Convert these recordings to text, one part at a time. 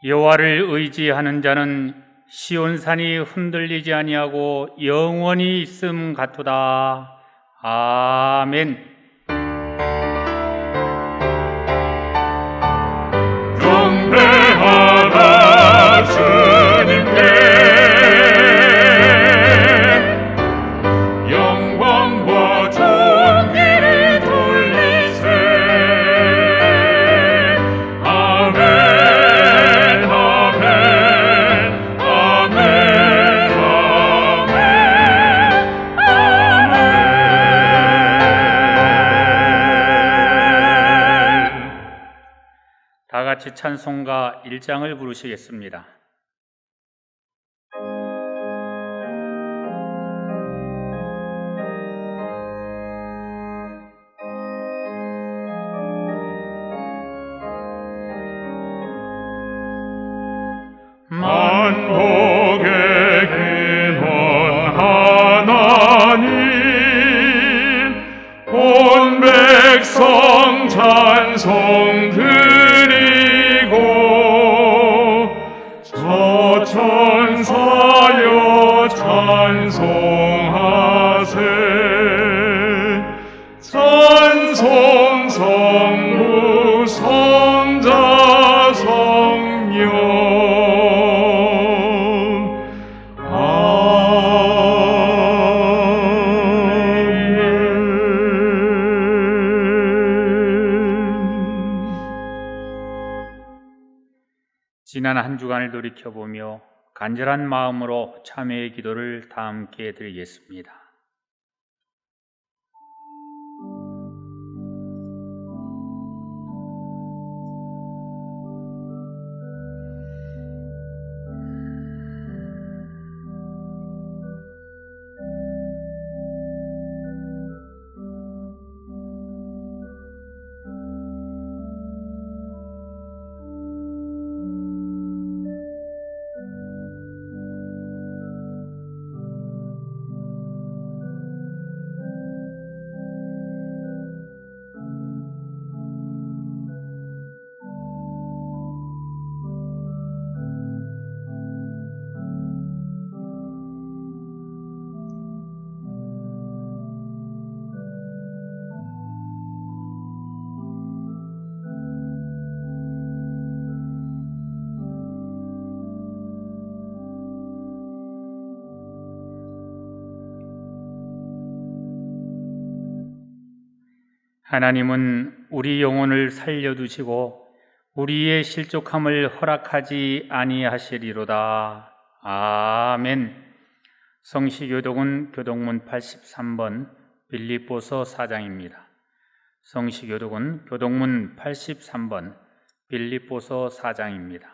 여호와를 의지하는 자는 시온산이 흔들리지 아니하고 영원히 있음 같도다. 아멘. 경배하라 주님께 영광과 존귀를 돌리세. 아멘 아멘 아멘 아멘 아멘. 다 같이 찬송가 1장을 부르시겠습니다. 만복의 근원 하나님 온 백성 찬송 드리고 저 천사여 찬송하세. 찬송 성부 성자 성령 지난 한 주간을 돌이켜보며 간절한 마음으로 참회의 기도를 다 함께 드리겠습니다. 하나님은 우리 영혼을 살려두시고 우리의 실족함을 허락하지 아니하시리로다. 아멘. 성시교독은 교독문 83번 빌립보서 4장입니다. 성시교독은 교독문 83번 빌립보서 4장입니다.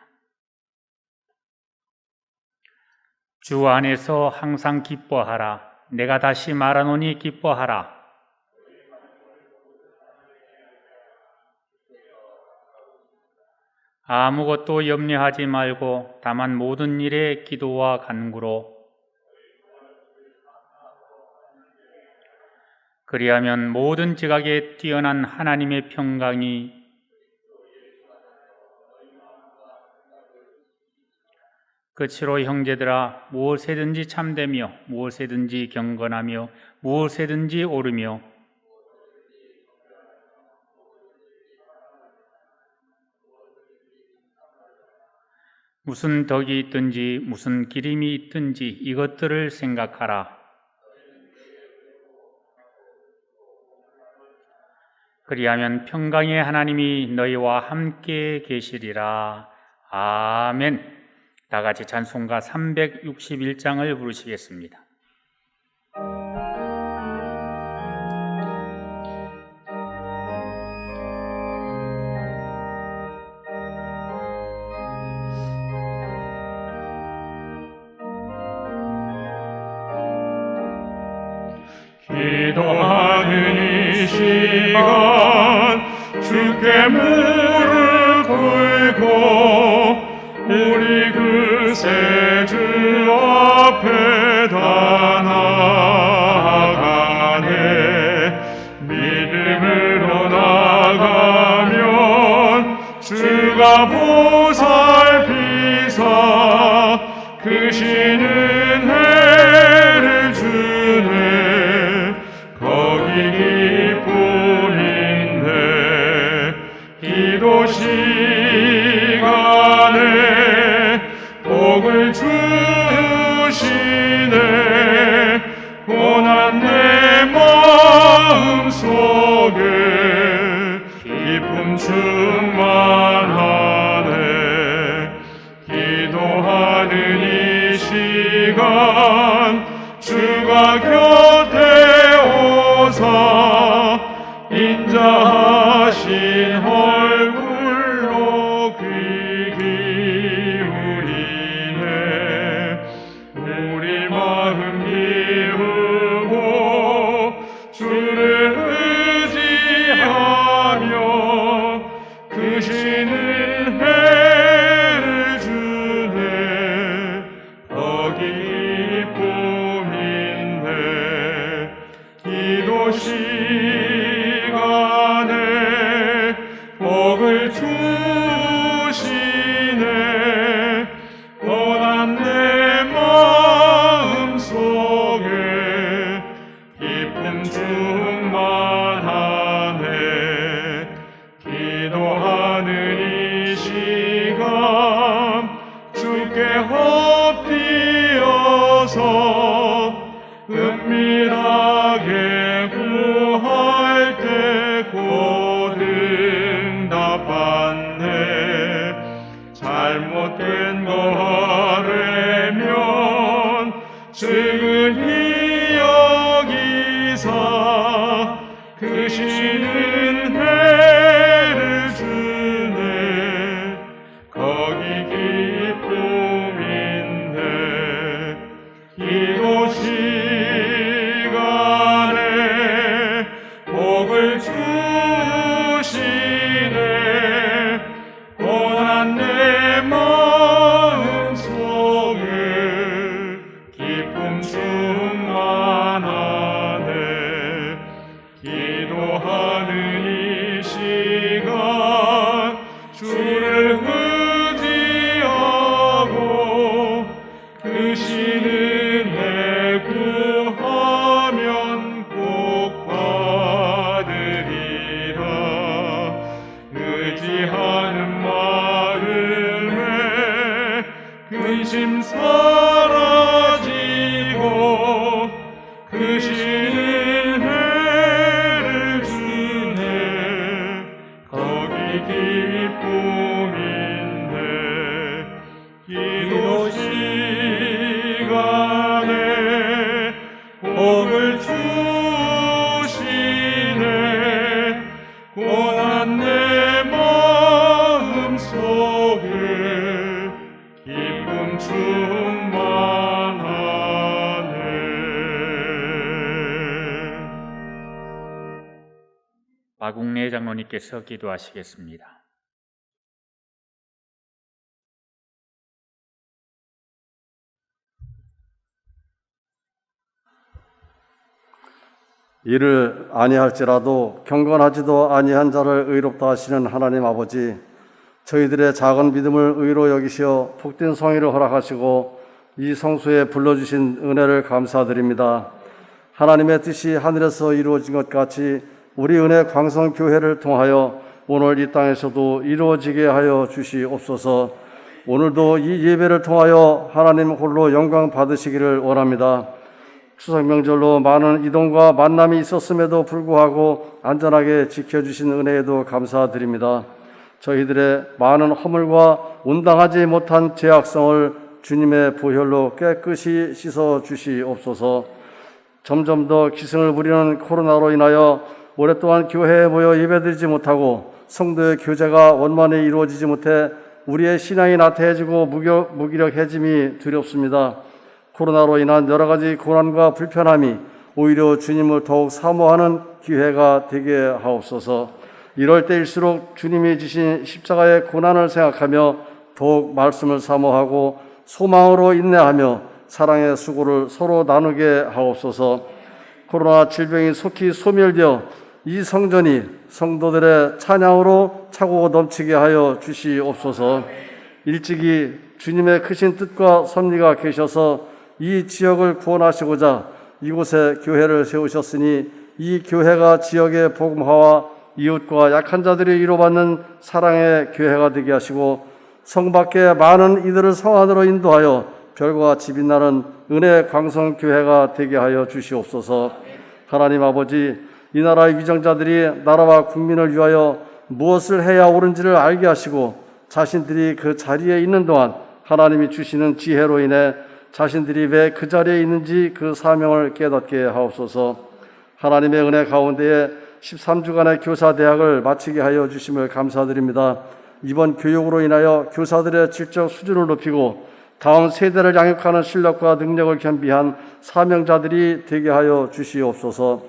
주 안에서 항상 기뻐하라. 내가 다시 말하노니 기뻐하라. 아무것도 염려하지 말고 다만 모든 일에 기도와 간구로 그리하면 모든 지각에 뛰어난 하나님의 평강이 끝으로 형제들아 무엇에든지 참되며 무엇에든지 경건하며 무엇에든지 옳으며 무슨 덕이 있든지 무슨 기림이 있든지 이것들을 생각하라. 그리하면 평강의 하나님이 너희와 함께 계시리라. 아멘. 다 같이 찬송가 361장을 부르시겠습니다. 기도하는 이 시간 주께 무릎 꿇고 우리 그새 주 앞에 다 나아가네. 믿음으로 나가면 주가 보살피 크신 은혜를 주네. 거기 기쁨인데 기도 시간에 복을 주시네. 고난 내 마음 속에 기쁨 충만하네. 기도하는 이 시간 주가 곁에 오사 인자하신 얼굴로 귀 기울이네. 우리 마음 비우고 주를 의지하며 크신 은혜를 주네. 거기 기쁨인데 기도 시간에 복을 주시네. 고난 내 마음 속에 기쁨 충만하네. 기도하는 이 시간 주께 엎드려서 은밀하게 구할 때 곧 응답받네. 잘못된 거 아뢰면 증은히 여기사 크신 은혜를 주네. 거기 기쁨인데 기도 시간에 복을 주시네. 고난 내 마음 속에 기쁨 충만하네. 기도하는 이 시간 주를 의지하고 크신 은혜 구하면 꼭 받으리라. 의지하는 마음에 근심 사라지고 크신 은혜를 주네. 거기 기쁨인데 기도 시간에 복을 주시네. 고난 내 마음 속에 기쁨 충만하네. 마국래 장로님께서 기도하시겠습니다. 이를 아니할지라도 경건하지도 아니한 자를 의롭다 하시는 하나님 아버지, 저희들의 작은 믿음을 의로 여기시어 복된 성회를 허락하시고 이 성소에 불러주신 은혜를 감사드립니다. 하나님의 뜻이 하늘에서 이루어진 것 같이 우리 은혜 광성교회를 통하여 오늘 이 땅에서도 이루어지게 하여 주시옵소서. 오늘도 이 예배를 통하여 하나님 홀로 영광 받으시기를 원합니다. 추석 명절로 많은 이동과 만남이 있었음에도 불구하고 안전하게 지켜주신 은혜에도 감사드립니다. 저희들의 많은 허물과 온당하지 못한 죄악성을 주님의 보혈로 깨끗이 씻어 주시옵소서. 점점 더 기승을 부리는 코로나로 인하여 오랫동안 교회에 모여 예배드리지 못하고 성도의 교제가 원만히 이루어지지 못해 우리의 신앙이 나태해지고 무기력해짐이 두렵습니다. 코로나로 인한 여러 가지 고난과 불편함이 오히려 주님을 더욱 사모하는 기회가 되게 하옵소서. 이럴 때일수록 주님이 지신 십자가의 고난을 생각하며 더욱 말씀을 사모하고 소망으로 인내하며 사랑의 수고를 서로 나누게 하옵소서. 코로나 질병이 속히 소멸되어 이 성전이 성도들의 찬양으로 차고 넘치게 하여 주시옵소서. 일찍이 주님의 크신 뜻과 섭리가 계셔서 이 지역을 구원하시고자 이곳에 교회를 세우셨으니 이 교회가 지역의 복음화와 이웃과 약한 자들이 위로받는 사랑의 교회가 되게 하시고 성 밖에 많은 이들을 성 안으로 인도하여 별과 같이 빛나는 은혜 광성 교회가 되게 하여 주시옵소서. 하나님 아버지, 이 나라의 위정자들이 나라와 국민을 위하여 무엇을 해야 옳은지를 알게 하시고 자신들이 그 자리에 있는 동안 하나님이 주시는 지혜로 인해 자신들이 왜 그 자리에 있는지 그 사명을 깨닫게 하옵소서. 하나님의 은혜 가운데에 13주간의 교사대학을 마치게 하여 주심을 감사드립니다. 이번 교육으로 인하여 교사들의 질적 수준을 높이고 다음 세대를 양육하는 실력과 능력을 겸비한 사명자들이 되게 하여 주시옵소서.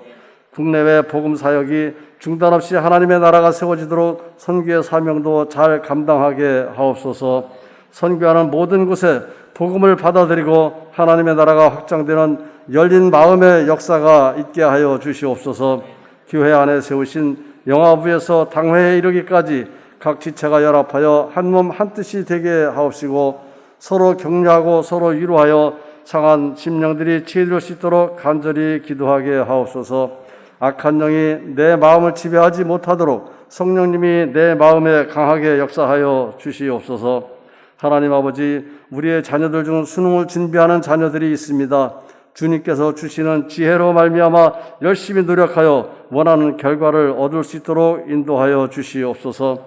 국내외 복음 사역이 중단 없이 하나님의 나라가 세워지도록 선교의 사명도 잘 감당하게 하옵소서. 선교하는 모든 곳에 복음을 받아들이고 하나님의 나라가 확장되는 열린 마음의 역사가 있게 하여 주시옵소서. 교회 안에 세우신 영화부에서 당회에 이르기까지 각 지체가 연합하여 한 몸 한 뜻이 되게 하옵시고 서로 격려하고 서로 위로하여 상한 심령들이 치유될 수 있도록 간절히 기도하게 하옵소서. 악한 영이 내 마음을 지배하지 못하도록 성령님이 내 마음에 강하게 역사하여 주시옵소서. 하나님 아버지, 우리의 자녀들 중 수능을 준비하는 자녀들이 있습니다. 주님께서 주시는 지혜로 말미암아 열심히 노력하여 원하는 결과를 얻을 수 있도록 인도하여 주시옵소서.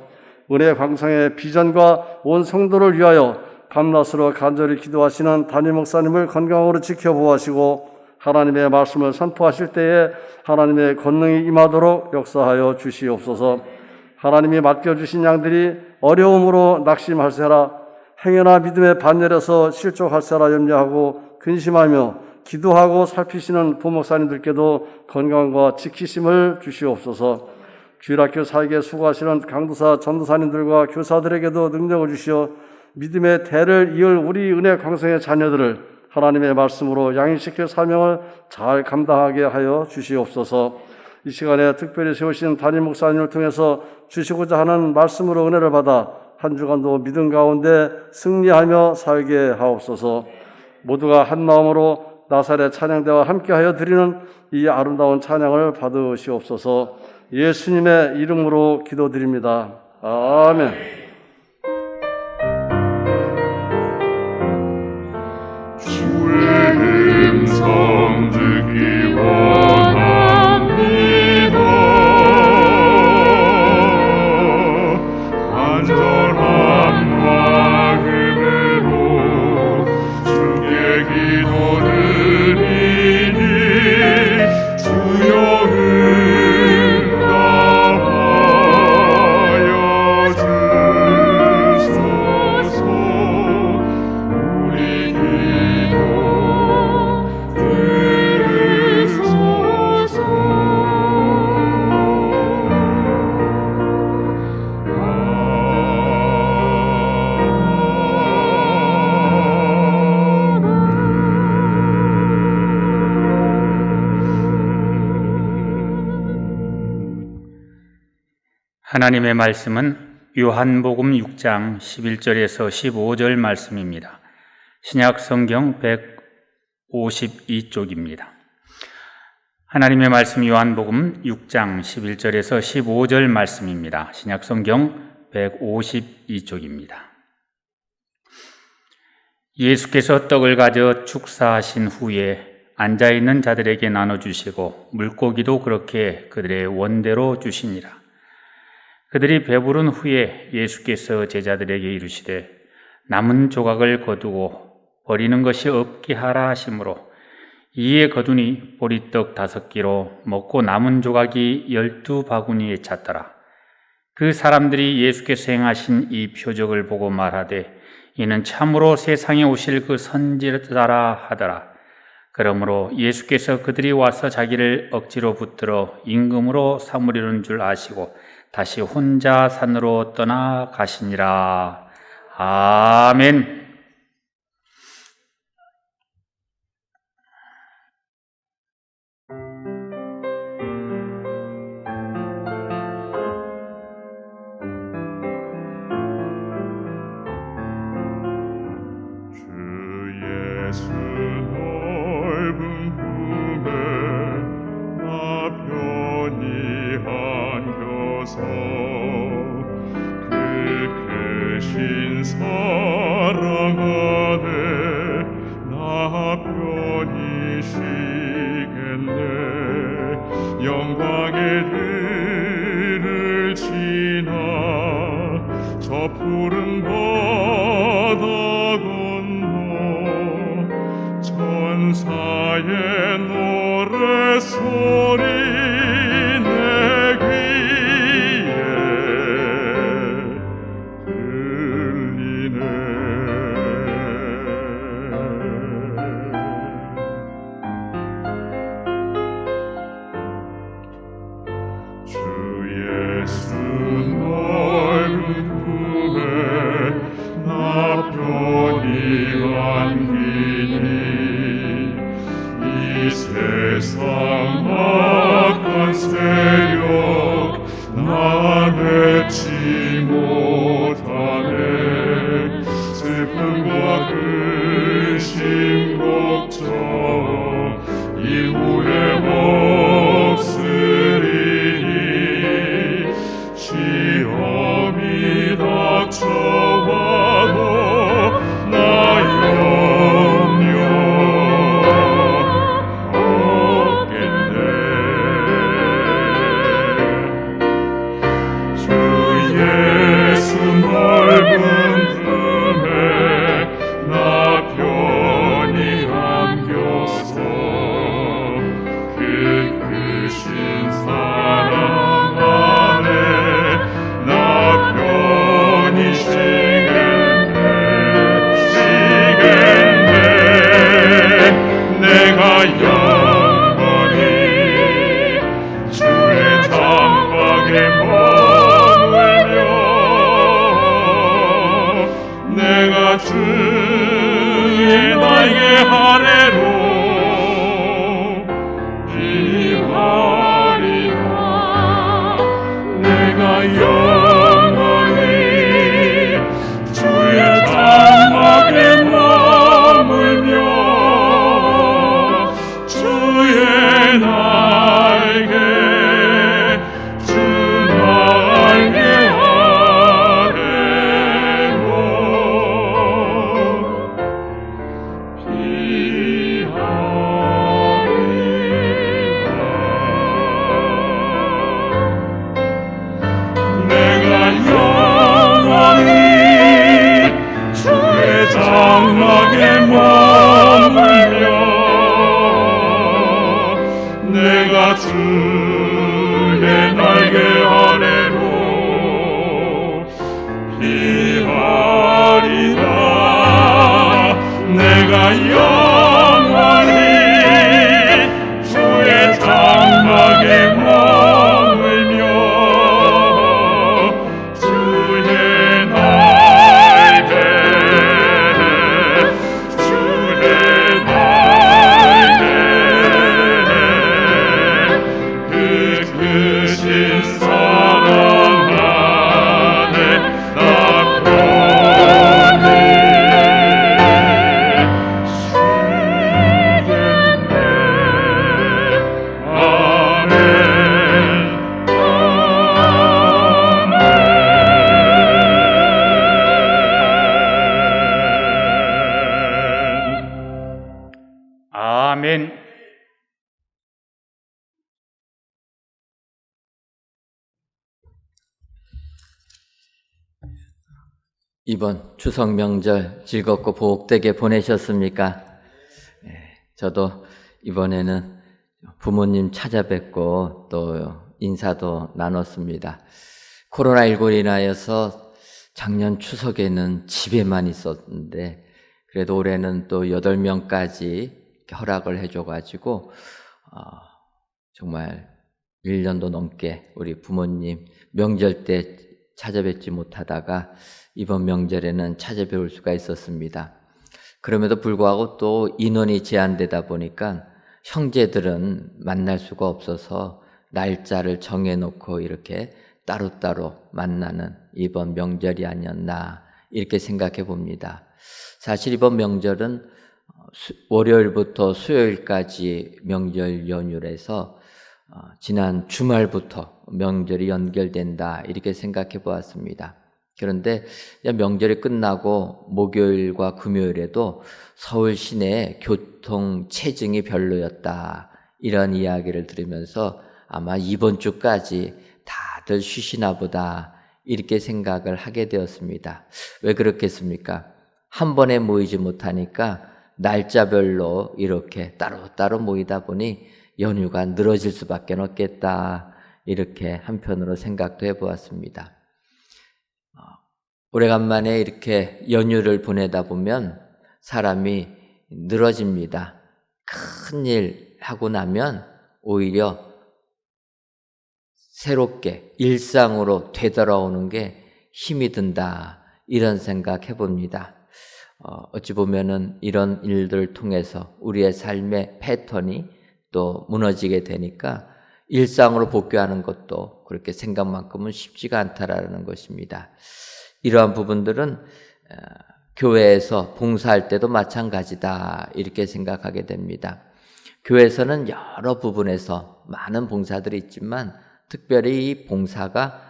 은혜 광성의 비전과 온 성도를 위하여 밤낮으로 간절히 기도하시는 담임 목사님을 건강으로 지켜보시고 하나님의 말씀을 선포하실 때에 하나님의 권능이 임하도록 역사하여 주시옵소서. 하나님이 맡겨주신 양들이 어려움으로 낙심할세라, 행여나 믿음의 반열에서 실족할세라 염려하고 근심하며 기도하고 살피시는 부목사님들께도 건강과 지키심을 주시옵소서. 주일학교 사역에 수고하시는 강도사, 전도사님들과 교사들에게도 능력을 주시어 믿음의 대를 이을 우리 은혜 광성의 자녀들을 하나님의 말씀으로 양육시킬 사명을 잘 감당하게 하여 주시옵소서. 이 시간에 특별히 세우신 담임 목사님을 통해서 주시고자 하는 말씀으로 은혜를 받아 한 주간도 믿음 가운데 승리하며 살게 하옵소서. 모두가 한 마음으로 나사렛 찬양대와 함께하여 드리는 이 아름다운 찬양을 받으시옵소서. 예수님의 이름으로 기도드립니다. 아멘. 주의 음성 듣기 원합니다. 간절한 마음으로 주께 기도드리니 주여 응답하여 주소서. 우리 기도 들으소서. 하나님의 말씀은 요한복음 6장 11절에서 15절 말씀입니다. 신약 성경 152쪽입니다. 하나님의 말씀 요한복음 6장 11절에서 15절 말씀입니다. 신약 성경 152쪽입니다. 예수께서 떡을 가져 축사하신 후에 앉아있는 자들에게 나눠주시고 물고기도 그렇게 그들의 원대로 주시니라. 그들이 배부른 후에 예수께서 제자들에게 이르시되 남은 조각을 거두고 버리는 것이 없게 하라 하시므로 이에 거두니 보리떡 5개로 먹고 남은 조각이 12바구니에 찼더라. 그 사람들이 예수께서 행하신 이 표적을 보고 말하되 이는 참으로 세상에 오실 그 선지자라 하더라. 그러므로 예수께서 그들이 와서 자기를 억지로 붙들어 임금으로 삼으려는 줄 아시고 다시 혼자 산으로 떠나가시니라. 아멘. 주셔서 그 크신 사랑 안에 나 편히 쉬겠네. 영광의 들을 지나 저 푸른 바다 건너 천사의 노래소리 내 귀에 들리네. 주 예수 넓은 품에 나 편히 안기니 이 세상 악한 세력 나 내치 못하네. 슬픔과 근심 걱정 이후에 없으리니 시험이 닥쳐와도 나 염려 없겠네. 주 예수 넓은 품에 나 편히 안겨서 그 크신 사랑 안에 나 편히 쉬겠네. 내가 영원히 주의 장막에 머물며 내가 주의 날개 아래로 피하리라. 내가 영원히 주의 장막에 머물며 주의 날개 주 날개 아래로 피하리라. 내가 영원히 주의 장막에 머물며 내가 주의 날개 아래로 피하리라. 내가 영원히 주의 장막에 머물며 주의 날개 주의 날개 그 크신 사랑 안에 나 편히 쉬겠네. 아멘. 아멘. 이번 추석 명절 즐겁고 복되게 보내셨습니까? 저도 이번에는 부모님 찾아뵙고 또 인사도 나눴습니다. 코로나19로 인하여서 작년 추석에는 집에만 있었는데 그래도 올해는 또 8명까지 허락을 해줘가지고 정말 1년도 넘게 우리 부모님 명절 때 찾아뵙지 못하다가 이번 명절에는 찾아뵐 수가 있었습니다. 그럼에도 불구하고 또 인원이 제한되다 보니까 형제들은 만날 수가 없어서 날짜를 정해놓고 이렇게 따로따로 만나는 이번 명절이 아니었나 이렇게 생각해 봅니다. 사실 이번 명절은 월요일부터 수요일까지 명절 연휴라서 지난 주말부터 명절이 연결된다 이렇게 생각해 보았습니다. 그런데 명절이 끝나고 목요일과 금요일에도 서울 시내에 교통 체증이 별로였다 이런 이야기를 들으면서 아마 이번 주까지 다들 쉬시나 보다 이렇게 생각을 하게 되었습니다. 왜 그렇겠습니까? 한 번에 모이지 못하니까 날짜별로 이렇게 따로따로 모이다 보니 연휴가 늘어질 수밖에 없겠다 이렇게 한편으로 생각도 해보았습니다. 오래간만에 이렇게 연휴를 보내다 보면 사람이 늘어집니다. 큰일 하고 나면 오히려 새롭게 일상으로 되돌아오는 게 힘이 든다 이런 생각 해봅니다. 어찌 보면은 이런 일들을 통해서 우리의 삶의 패턴이 또 무너지게 되니까 일상으로 복귀하는 것도 그렇게 생각만큼은 쉽지가 않다라는 것입니다. 이러한 부분들은 교회에서 봉사할 때도 마찬가지다 이렇게 생각하게 됩니다. 교회에서는 여러 부분에서 많은 봉사들이 있지만 특별히 이 봉사가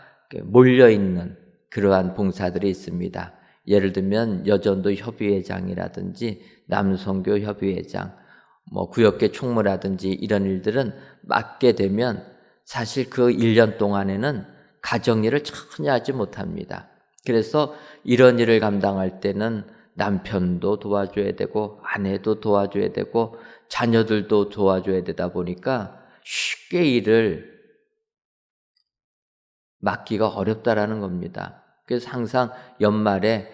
몰려있는 그러한 봉사들이 있습니다. 예를 들면 여전도 협의회장이라든지 남성교 협의회장, 구역계 총무라든지 이런 일들은 맡게 되면 사실 그 1년 동안에는 가정일을 전혀 하지 못합니다. 그래서 이런 일을 감당할 때는 남편도 도와줘야 되고 아내도 도와줘야 되고 자녀들도 도와줘야 되다 보니까 쉽게 일을 맡기가 어렵다라는 겁니다. 그래서 항상 연말에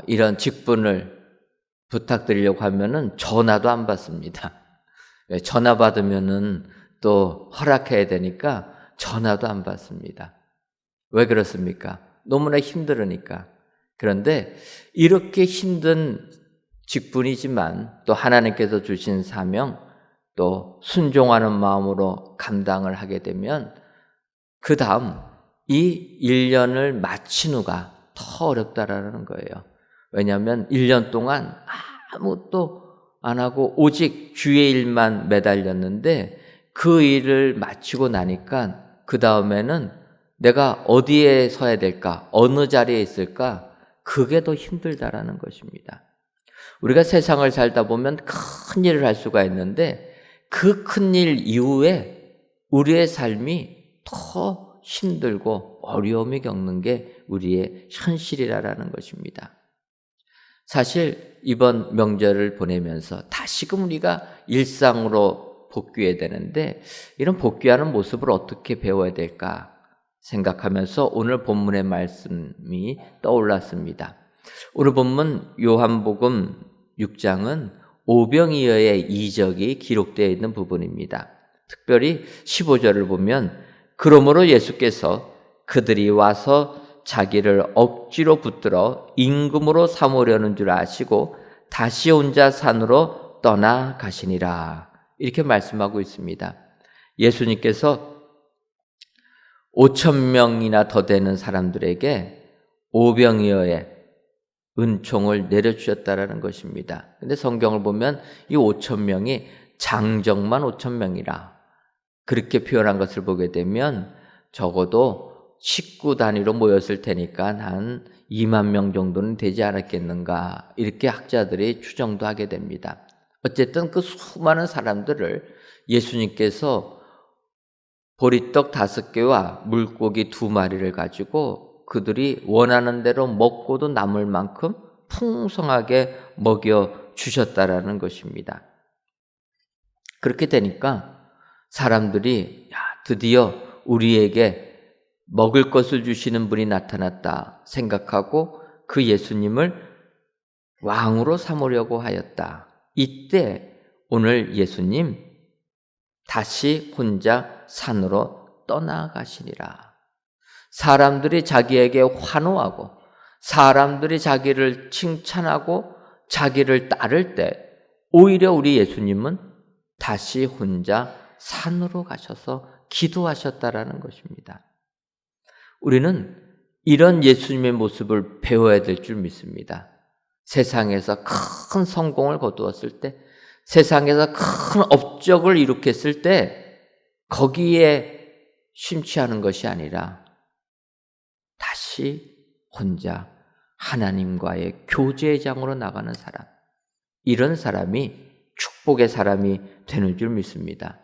이런 직분을 부탁드리려고 하면은 전화도 안 받습니다. 전화 받으면은 또 허락해야 되니까 전화도 안 받습니다. 왜 그렇습니까? 너무나 힘들으니까. 그런데 이렇게 힘든 직분이지만 또 하나님께서 주신 사명, 또 순종하는 마음으로 감당을 하게 되면 그 다음 이 1년을 마친 후가 더 어렵다라는 거예요. 왜냐하면 1년 동안 아무것도 안 하고 오직 주의 일만 매달렸는데 그 일을 마치고 나니까 그 다음에는 내가 어디에 서야 될까? 어느 자리에 있을까? 그게 더 힘들다라는 것입니다. 우리가 세상을 살다 보면 큰 일을 할 수가 있는데 그 큰 일 이후에 우리의 삶이 더 힘들고 어려움이 겪는 게 우리의 현실이라는 것입니다. 사실 이번 명절을 보내면서 다시금 우리가 일상으로 복귀해야 되는데 이런 복귀하는 모습을 어떻게 배워야 될까 생각하면서 오늘 본문의 말씀이 떠올랐습니다. 오늘 본문 요한복음 6장은 오병이어의 이적이 기록되어 있는 부분입니다. 특별히 15절을 보면 그러므로 예수께서 그들이 와서 자기를 억지로 붙들어 임금으로 삼으려는 줄 아시고 다시 혼자 산으로 떠나가시니라 이렇게 말씀하고 있습니다. 예수님께서 5,000명이나 더 되는 사람들에게 오병이어의 은총을 내려주셨다라는 것입니다. 근데 성경을 보면 이 5,000명이 장정만 5,000명이라 그렇게 표현한 것을 보게 되면 적어도 식구 단위로 모였을 테니까 한 2만 명 정도는 되지 않았겠는가 이렇게 학자들이 추정도 하게 됩니다. 어쨌든 그 수많은 사람들을 예수님께서 보리떡 5개와 물고기 2마리를 가지고 그들이 원하는 대로 먹고도 남을 만큼 풍성하게 먹여주셨다라는 것입니다. 그렇게 되니까 사람들이 드디어 우리에게 먹을 것을 주시는 분이 나타났다 생각하고 그 예수님을 왕으로 삼으려고 하였다. 이때 오늘 예수님 다시 혼자 산으로 떠나가시니라. 사람들이 자기에게 환호하고 사람들이 자기를 칭찬하고 자기를 따를 때 오히려 우리 예수님은 다시 혼자 산으로 가셔서 기도하셨다라는 것입니다. 우리는 이런 예수님의 모습을 배워야 될 줄 믿습니다. 세상에서 큰 성공을 거두었을 때, 세상에서 큰 업적을 일으켰을 때 거기에 심취하는 것이 아니라 다시 혼자 하나님과의 교제장으로 나가는 사람, 이런 사람이 축복의 사람이 되는 줄 믿습니다.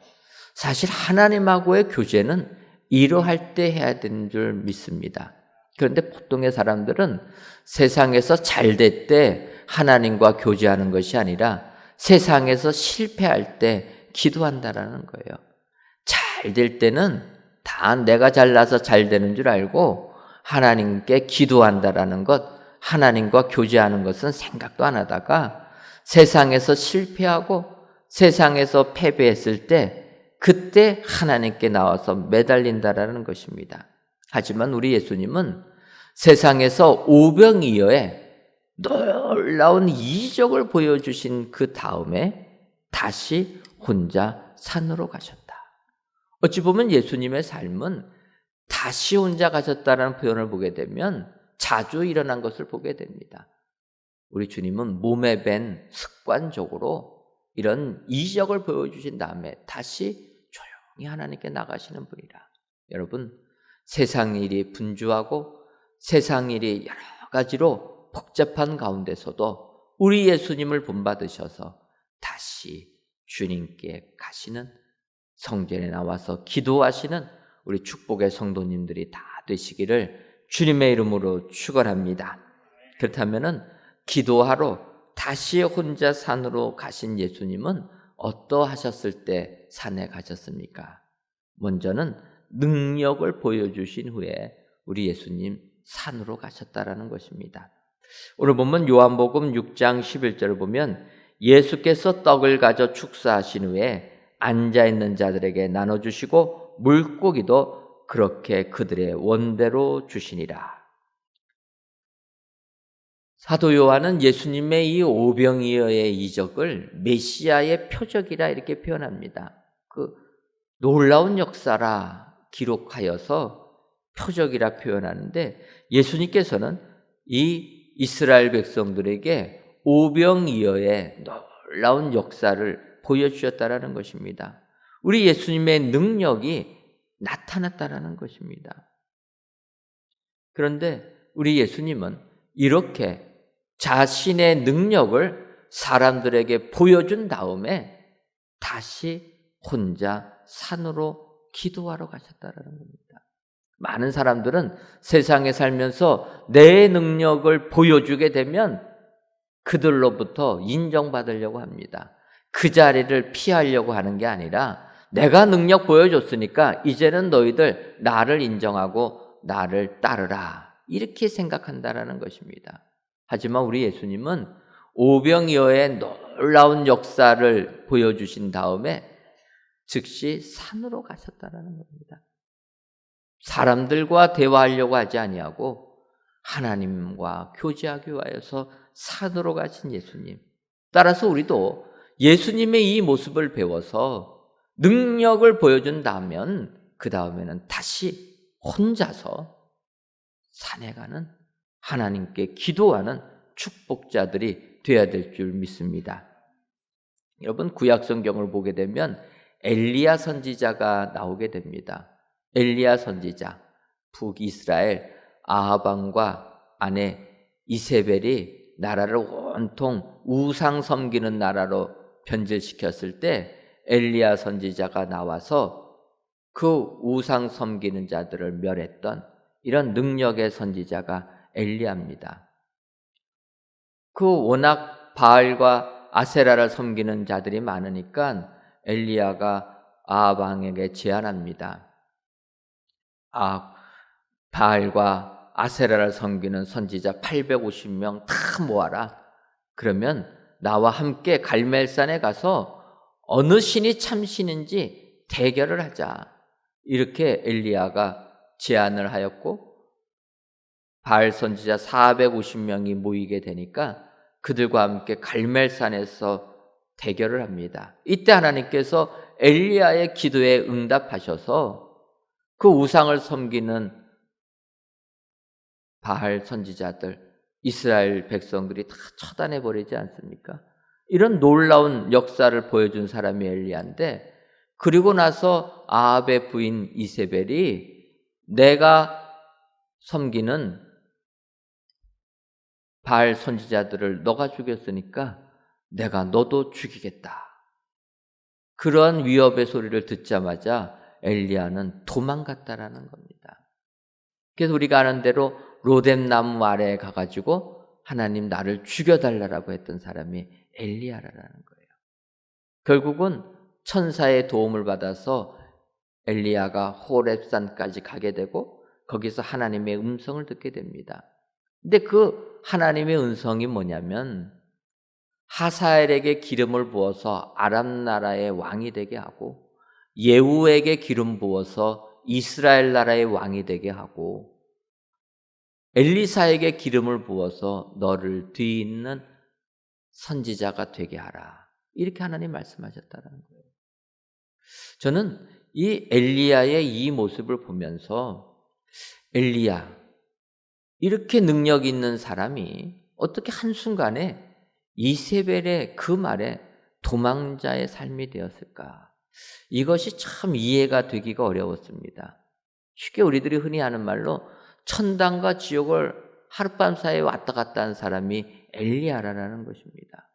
사실 하나님하고의 교제는 이러할 때 해야 되는 줄 믿습니다. 그런데 보통의 사람들은 세상에서 잘 될 때 하나님과 교제하는 것이 아니라 세상에서 실패할 때 기도한다라는 거예요. 잘 될 때는 다 내가 잘나서 잘 되는 줄 알고 하나님께 기도한다라는 것, 하나님과 교제하는 것은 생각도 안 하다가 세상에서 실패하고 세상에서 패배했을 때 그때 하나님께 나와서 매달린다라는 것입니다. 하지만 우리 예수님은 세상에서 오병이어의 놀라운 이적을 보여주신 그 다음에 다시 혼자 산으로 가셨다. 어찌 보면 예수님의 삶은 다시 혼자 가셨다라는 표현을 보게 되면 자주 일어난 것을 보게 됩니다. 우리 주님은 몸에 밴 습관적으로 이런 이적을 보여주신 다음에 다시 조용히 하나님께 나가시는 분이라. 여러분, 세상 일이 분주하고 세상 일이 여러 가지로 복잡한 가운데서도 우리 예수님을 본받으셔서 다시 주님께 가시는, 성전에 나와서 기도하시는 우리 축복의 성도님들이 다 되시기를 주님의 이름으로 축원합니다. 그렇다면은 기도하러 다시 혼자 산으로 가신 예수님은 어떠하셨을 때 산에 가셨습니까? 먼저는 능력을 보여주신 후에 우리 예수님 산으로 가셨다라는 것입니다. 오늘 보면 요한복음 6장 11절을 보면 예수께서 떡을 가져 축사하신 후에 앉아있는 자들에게 나눠주시고 물고기도 그렇게 그들의 원대로 주시니라. 사도 요한은 예수님의 이 오병이어의 이적을 메시아의 표적이라 이렇게 표현합니다. 그 놀라운 역사라 기록하여서 표적이라 표현하는데, 예수님께서는 이 이스라엘 백성들에게 오병이어의 놀라운 역사를 보여주셨다라는 것입니다. 우리 예수님의 능력이 나타났다라는 것입니다. 그런데 우리 예수님은 이렇게 자신의 능력을 사람들에게 보여준 다음에 다시 혼자 산으로 기도하러 가셨다라는 겁니다. 많은 사람들은 세상에 살면서 내 능력을 보여주게 되면 그들로부터 인정받으려고 합니다. 그 자리를 피하려고 하는 게 아니라 내가 능력 보여줬으니까 이제는 너희들 나를 인정하고 나를 따르라, 이렇게 생각한다라는 것입니다. 하지만 우리 예수님은 오병이어의 놀라운 역사를 보여주신 다음에 즉시 산으로 가셨다라는 겁니다. 사람들과 대화하려고 하지 아니하고 하나님과 교제하기 위하여서 산으로 가신 예수님. 따라서 우리도 예수님의 이 모습을 배워서 능력을 보여준다면 그 다음에는 다시 혼자서 산에 가는, 하나님께 기도하는 축복자들이 되어야 될 줄 믿습니다. 여러분, 구약 성경을 보게 되면 엘리야 선지자가 나오게 됩니다. 엘리야 선지자, 북이스라엘 아합 왕과 아내 이세벨이 나라를 온통 우상 섬기는 나라로 변질시켰을 때 엘리야 선지자가 나와서 그 우상 섬기는 자들을 멸했던 이런 능력의 선지자가 엘리야입니다. 그 워낙 바알과 아세라를 섬기는 자들이 많으니까 엘리야가 아합 왕에게 제안합니다. 바알과 아세라를 섬기는 선지자 850명 다 모아라. 그러면 나와 함께 갈멜산에 가서 어느 신이 참신인지 대결을 하자. 이렇게 엘리야가 제안을 하였고, 바알 선지자 450명이 모이게 되니까 그들과 함께 갈멜산에서 대결을 합니다. 이때 하나님께서 엘리야의 기도에 응답하셔서 그 우상을 섬기는 바알 선지자들, 이스라엘 백성들이 다 처단해버리지 않습니까? 이런 놀라운 역사를 보여준 사람이 엘리야인데, 그리고 나서 아합의 부인 이세벨이 내가 섬기는 바알 선지자들을 너가 죽였으니까 내가 너도 죽이겠다. 그런 위협의 소리를 듣자마자 엘리야는 도망갔다라는 겁니다. 그래서 우리가 아는 대로 로뎀나무 아래에 가가지고 하나님 나를 죽여달라고 했던 사람이 엘리야라는 거예요. 결국은 천사의 도움을 받아서 엘리야가 호렙산까지 가게 되고 거기서 하나님의 음성을 듣게 됩니다. 근데 그 하나님의 음성이 뭐냐면 하사엘에게 기름을 부어서 아람 나라의 왕이 되게 하고 예후에게 기름 부어서 이스라엘 나라의 왕이 되게 하고 엘리사에게 기름을 부어서 너를 뒤잇는 선지자가 되게 하라. 이렇게 하나님 말씀하셨다는 거예요. 저는 이 엘리야의 이 모습을 보면서 엘리야, 이렇게 능력 있는 사람이 어떻게 한순간에 이세벨의 그 말에 도망자의 삶이 되었을까? 이것이 참 이해가 되기가 어려웠습니다. 쉽게 우리들이 흔히 하는 말로 천당과 지옥을 하룻밤 사이에 왔다 갔다 한 사람이 엘리야라는 것입니다.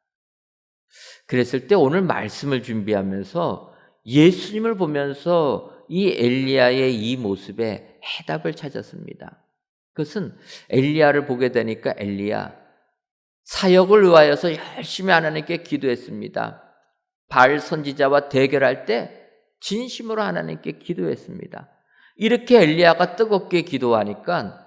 그랬을 때 오늘 말씀을 준비하면서 예수님을 보면서 이 엘리야의 이 모습에 해답을 찾았습니다. 그것은 엘리야를 보게 되니까 엘리야, 사역을 위하여서 열심히 하나님께 기도했습니다. 바알 선지자와 대결할 때 진심으로 하나님께 기도했습니다. 이렇게 엘리야가 뜨겁게 기도하니까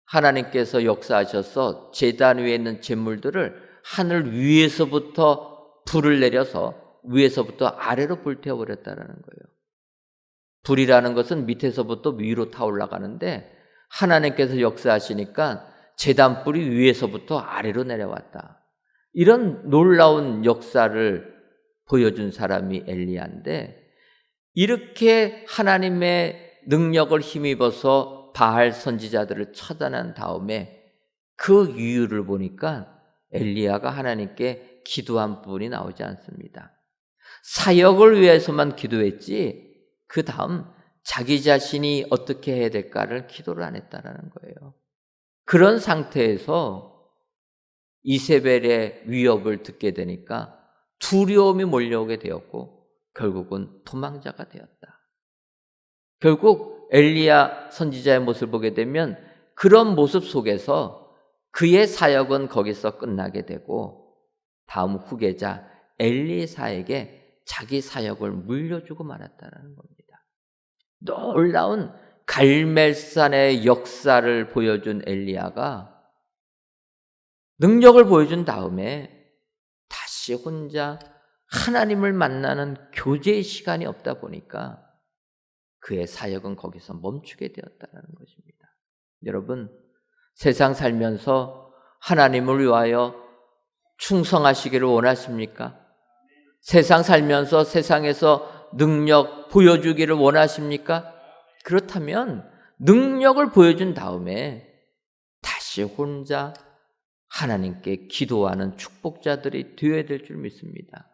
하나님께서 역사하셔서 제단 위에 있는 제물들을 하늘 위에서부터 불을 내려서 위에서부터 아래로 불태워버렸다는 거예요. 불이라는 것은 밑에서부터 위로 타올라가는데 하나님께서 역사하시니까 제단불이 위에서부터 아래로 내려왔다. 이런 놀라운 역사를 보여준 사람이 엘리야인데 이렇게 하나님의 능력을 힘입어서 바알 선지자들을 처단한 다음에 그 이유를 보니까 엘리야가 하나님께 기도한 부분이 나오지 않습니다. 사역을 위해서만 기도했지 그 다음 자기 자신이 어떻게 해야 될까를 기도를 안 했다는 거예요. 그런 상태에서 이세벨의 위협을 듣게 되니까 두려움이 몰려오게 되었고 결국은 도망자가 되었다. 결국 엘리야 선지자의 모습을 보게 되면 그런 모습 속에서 그의 사역은 거기서 끝나게 되고 다음 후계자 엘리사에게 자기 사역을 물려주고 말았다는 겁니다. 놀라운 갈멜산의 역사를 보여준 엘리야가 능력을 보여준 다음에 다시 혼자 하나님을 만나는 교제의 시간이 없다 보니까 그의 사역은 거기서 멈추게 되었다는 것입니다. 여러분, 세상 살면서 하나님을 위하여 충성하시기를 원하십니까? 세상 살면서 세상에서 능력 보여주기를 원하십니까? 그렇다면 능력을 보여준 다음에 다시 혼자 하나님께 기도하는 축복자들이 되어야 될 줄 믿습니다.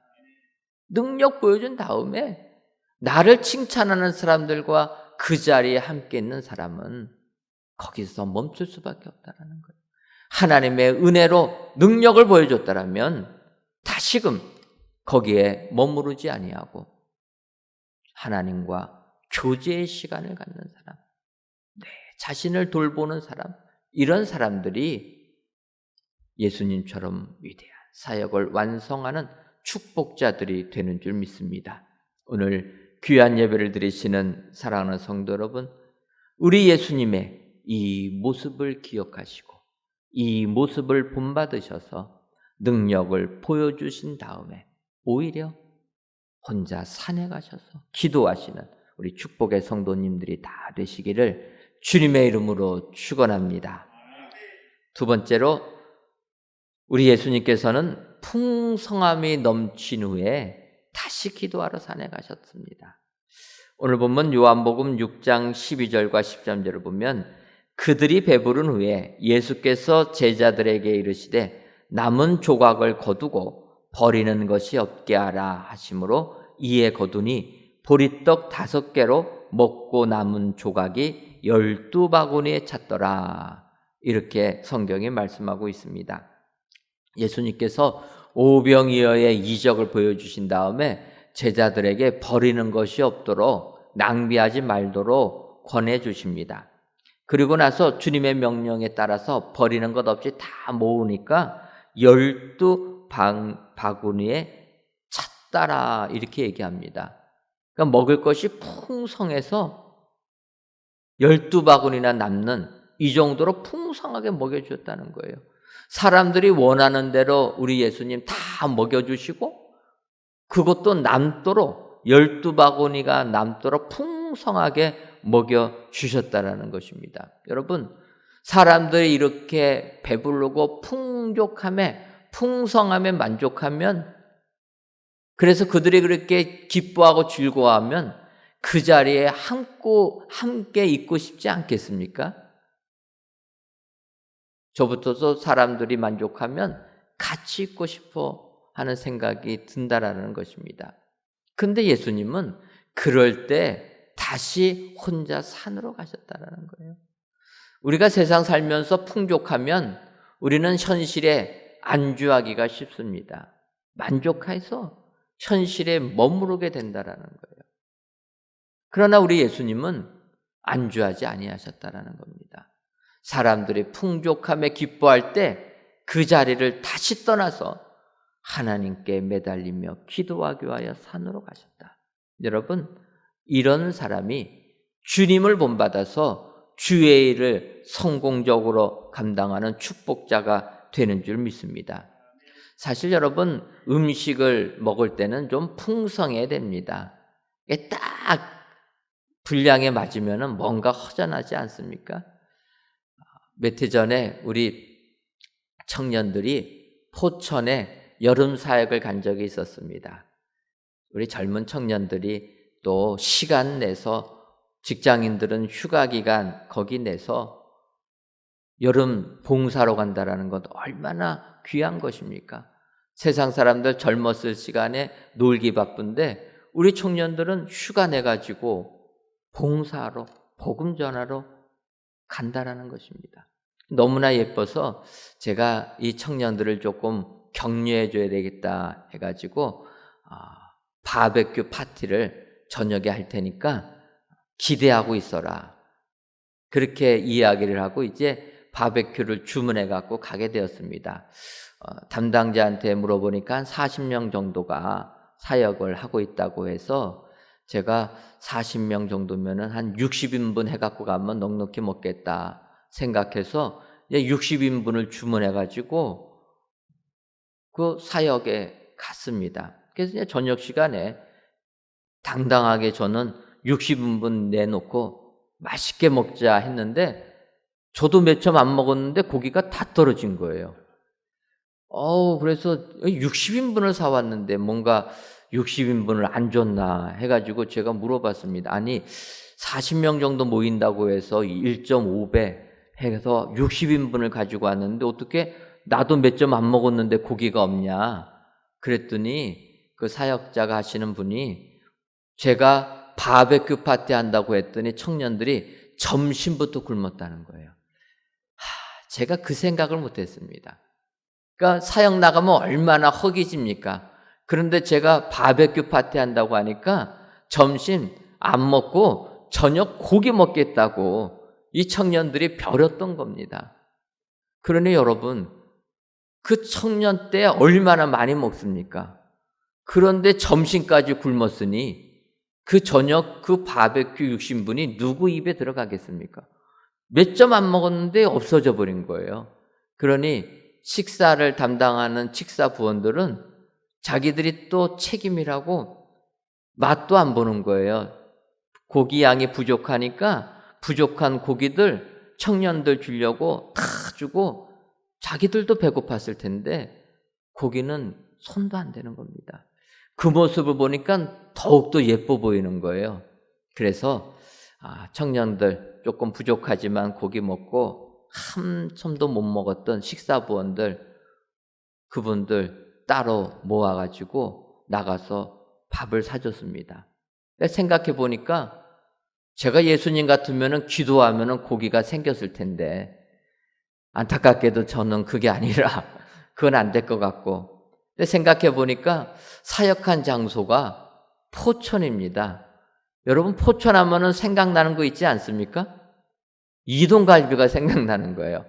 능력 보여준 다음에 나를 칭찬하는 사람들과 그 자리에 함께 있는 사람은 거기서 멈출 수밖에 없다는 거예요. 하나님의 은혜로 능력을 보여줬다면 다시금 거기에 머무르지 아니하고 하나님과 교제의 시간을 갖는 사람, 내 자신을 돌보는 사람, 이런 사람들이 예수님처럼 위대한 사역을 완성하는 축복자들이 되는 줄 믿습니다. 오늘 귀한 예배를 드리시는 사랑하는 성도 여러분, 우리 예수님의 이 모습을 기억하시고 이 모습을 본받으셔서 능력을 보여주신 다음에 오히려 혼자 산에 가셔서 기도하시는 우리 축복의 성도님들이 다 되시기를 주님의 이름으로 축원합니다. 두 번째로 우리 예수님께서는 풍성함이 넘친 후에 다시 기도하러 산에 가셨습니다. 오늘 보면 요한복음 6장 12절과 13절을 보면 그들이 배부른 후에 예수께서 제자들에게 이르시되 남은 조각을 거두고 버리는 것이 없게 하라 하심으로 이에 거두니 보리떡 5개로 먹고 남은 조각이 12바구니에 찼더라. 이렇게 성경이 말씀하고 있습니다. 예수님께서 오병이어의 이적을 보여주신 다음에 제자들에게 버리는 것이 없도록 낭비하지 말도록 권해 주십니다. 그리고 나서 주님의 명령에 따라서 버리는 것 없이 다 모으니까 12바구니에 찼다라 이렇게 얘기합니다. 그러니까 먹을 것이 풍성해서 12바구니나 남는 이 정도로 풍성하게 먹여주었다는 거예요. 사람들이 원하는 대로 우리 예수님 다 먹여주시고 그것도 남도록 12바구니가 남도록 풍성하게 먹여주셨다라는 것입니다. 여러분, 사람들이 이렇게 배부르고 풍성함에 만족하면, 그래서 그들이 그렇게 기뻐하고 즐거워하면 그 자리에 함께 있고 싶지 않겠습니까? 저부터도 사람들이 만족하면 같이 있고 싶어 하는 생각이 든다라는 것입니다. 근데 예수님은 그럴 때 다시 혼자 산으로 가셨다라는 거예요. 우리가 세상 살면서 풍족하면 우리는 현실에 안주하기가 쉽습니다. 만족해서 현실에 머무르게 된다라는 거예요. 그러나 우리 예수님은 안주하지 아니하셨다라는 겁니다. 사람들이 풍족함에 기뻐할 때 그 자리를 다시 떠나서 하나님께 매달리며 기도하기 위하여 산으로 가셨다. 여러분, 이런 사람이 주님을 본받아서 주의 일을 성공적으로 감당하는 축복자가 되는 줄 믿습니다. 사실 여러분, 음식을 먹을 때는 좀 풍성해야 됩니다. 이게 딱 분량에 맞으면 뭔가 허전하지 않습니까? 몇 해 전에 우리 청년들이 포천에 여름 사역을 간 적이 있었습니다. 우리 젊은 청년들이 또 시간 내서, 직장인들은 휴가 기간 거기 내서 여름 봉사로 간다라는 것 얼마나 귀한 것입니까? 세상 사람들 젊었을 시간에 놀기 바쁜데 우리 청년들은 휴가 내가지고 봉사하러, 복음 전하러 간다라는 것입니다. 너무나 예뻐서 제가 이 청년들을 조금 격려해 줘야 되겠다 해가지고 바베큐 파티를 저녁에 할 테니까 기대하고 있어라. 그렇게 이야기를 하고 이제 바베큐를 주문해 갖고 가게 되었습니다. 담당자한테 물어보니까 한 40명 정도가 사역을 하고 있다고 해서 제가 40명 정도면은 한 60인분 해 갖고 가면 넉넉히 먹겠다 생각해서 60인분을 주문해 가지고 그 사역에 갔습니다. 그래서 이제 저녁 시간에 당당하게 저는 60인분 내놓고 맛있게 먹자 했는데 저도 몇 점 안 먹었는데 고기가 다 떨어진 거예요. 그래서 60인분을 사왔는데 뭔가 60인분을 안 줬나 해가지고 제가 물어봤습니다. 아니 40명 정도 모인다고 해서 1.5배 해서 60인분을 가지고 왔는데 어떻게 나도 몇 점 안 먹었는데 고기가 없냐. 그랬더니 그 사역자가 하시는 분이 제가 바베큐 파티 한다고 했더니 청년들이 점심부터 굶었다는 거예요. 제가 그 생각을 못했습니다. 그러니까 사역 나가면 얼마나 허기집니까? 그런데 제가 바베큐 파티 한다고 하니까 점심 안 먹고 저녁 고기 먹겠다고 이 청년들이 벼렸던 겁니다. 그러니 여러분, 그 청년 때 얼마나 많이 먹습니까? 그런데 점심까지 굶었으니 그 저녁 그 바베큐 60인분이 누구 입에 들어가겠습니까? 몇 점 안 먹었는데 없어져 버린 거예요. 그러니 식사를 담당하는 식사부원들은 자기들이 또 책임이라고 맛도 안 보는 거예요. 고기 양이 부족하니까 부족한 고기들 청년들 주려고 다 주고 자기들도 배고팠을 텐데 고기는 손도 안 대는 겁니다. 그 모습을 보니까 더욱더 예뻐 보이는 거예요. 그래서 청년들 조금 부족하지만 고기 먹고 한참도 못 먹었던 식사부원들, 그분들 따로 모아가지고 나가서 밥을 사줬습니다. 생각해 보니까 제가 예수님 같으면 기도하면 고기가 생겼을 텐데 안타깝게도 저는 그게 아니라 그건 안 될 것 같고, 근데 생각해 보니까 사역한 장소가 포천입니다. 여러분, 포천하면은 생각나는 거 있지 않습니까? 이동갈비가 생각나는 거예요.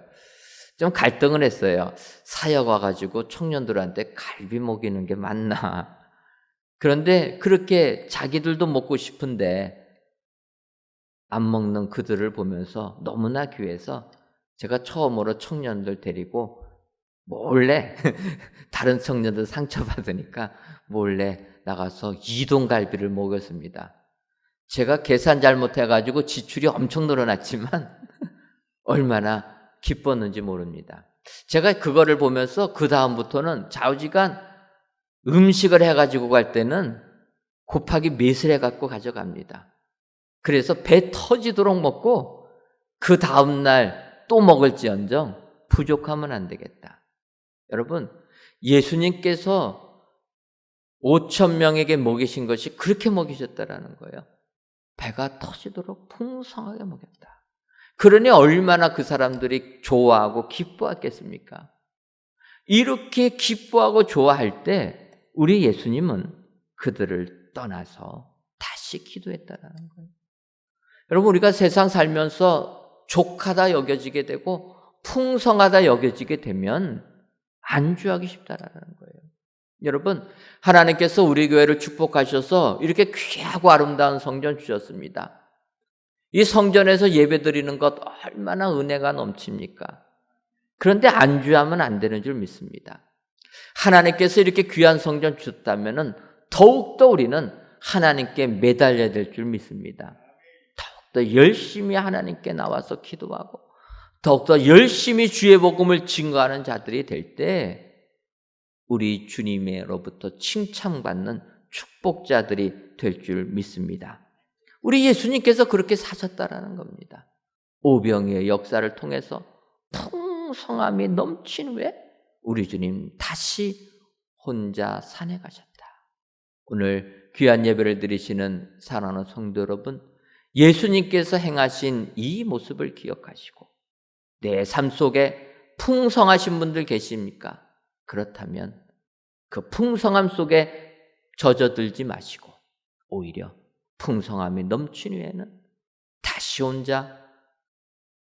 좀 갈등을 했어요. 사역 와가지고 청년들한테 갈비 먹이는 게 맞나? 그런데 그렇게 자기들도 먹고 싶은데 안 먹는 그들을 보면서 너무나 귀해서 제가 처음으로 청년들 데리고 몰래 다른 청년들 상처받으니까 몰래 나가서 이동갈비를 먹였습니다. 제가 계산 잘못해가지고 지출이 엄청 늘어났지만 얼마나 기뻤는지 모릅니다. 제가 그거를 보면서 그 다음부터는 좌우지간 음식을 해가지고 갈 때는 곱하기 몇을 해갖고 가져갑니다. 그래서 배 터지도록 먹고 그 다음날 또 먹을지언정 부족하면 안 되겠다. 여러분, 예수님께서 5,000명에게 먹이신 것이 그렇게 먹이셨다라는 거예요. 배가 터지도록 풍성하게 먹였다. 그러니 얼마나 그 사람들이 좋아하고 기뻐했겠습니까? 이렇게 기뻐하고 좋아할 때 우리 예수님은 그들을 떠나서 다시 기도했다라는 거예요. 여러분, 우리가 세상 살면서 족하다 여겨지게 되고 풍성하다 여겨지게 되면 안주하기 쉽다라는 거예요. 여러분, 하나님께서 우리 교회를 축복하셔서 이렇게 귀하고 아름다운 성전 주셨습니다. 이 성전에서 예배드리는 것 얼마나 은혜가 넘칩니까? 그런데 안주하면 안 되는 줄 믿습니다. 하나님께서 이렇게 귀한 성전 주셨다면 더욱더 우리는 하나님께 매달려야 될 줄 믿습니다. 더욱더 열심히 하나님께 나와서 기도하고 더욱더 열심히 주의 복음을 증거하는 자들이 될 때 우리 주님으로부터 칭찬받는 축복자들이 될 줄 믿습니다. 우리 예수님께서 그렇게 사셨다라는 겁니다. 오병이의 역사를 통해서 풍성함이 넘친 후에 우리 주님 다시 혼자 산에 가셨다. 오늘 귀한 예배를 드리시는 사랑하는 성도 여러분, 예수님께서 행하신 이 모습을 기억하시고 내 삶 속에 풍성하신 분들 계십니까? 그렇다면 그 풍성함 속에 젖어들지 마시고 오히려 풍성함이 넘친 후에는 다시 혼자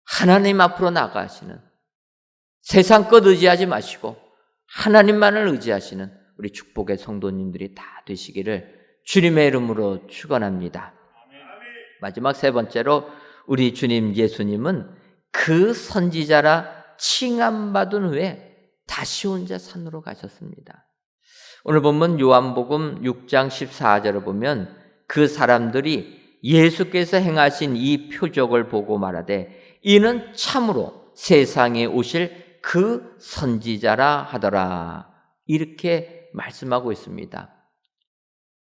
하나님 앞으로 나가시는, 세상 것 의지하지 마시고 하나님만을 의지하시는 우리 축복의 성도님들이 다 되시기를 주님의 이름으로 축원합니다. 마지막 세 번째로 우리 주님 예수님은 그 선지자라 칭함받은 후에 다시 혼자 산으로 가셨습니다. 오늘 본문 요한복음 6장 14절을 보면 그 사람들이 예수께서 행하신 이 표적을 보고 말하되 이는 참으로 세상에 오실 그 선지자라 하더라. 이렇게 말씀하고 있습니다.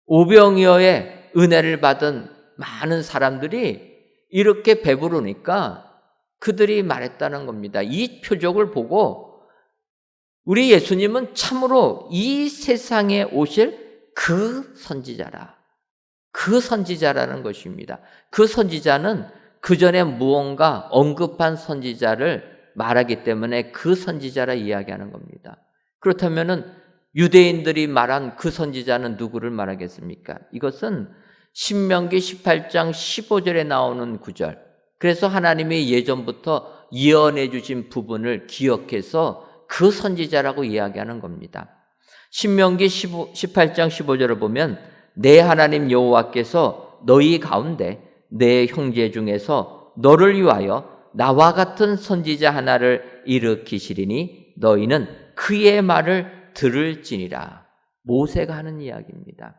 오병이어의 은혜를 받은 많은 사람들이 이렇게 배부르니까 그들이 말했다는 겁니다. 이 표적을 보고 우리 예수님은 참으로 이 세상에 오실 그 선지자라. 그 선지자라는 것입니다. 그 선지자는 그 전에 무언가 언급한 선지자를 말하기 때문에 그 선지자라 이야기하는 겁니다. 그렇다면은 유대인들이 말한 그 선지자는 누구를 말하겠습니까? 이것은 신명기 18장 15절에 나오는 구절. 그래서 하나님이 예전부터 예언해 주신 부분을 기억해서 그 선지자라고 이야기하는 겁니다. 신명기 18장 15절을 보면 내 하나님 여호와께서 너희 가운데 내 형제 중에서 너를 위하여 나와 같은 선지자 하나를 일으키시리니 너희는 그의 말을 들을지니라. 모세가 하는 이야기입니다.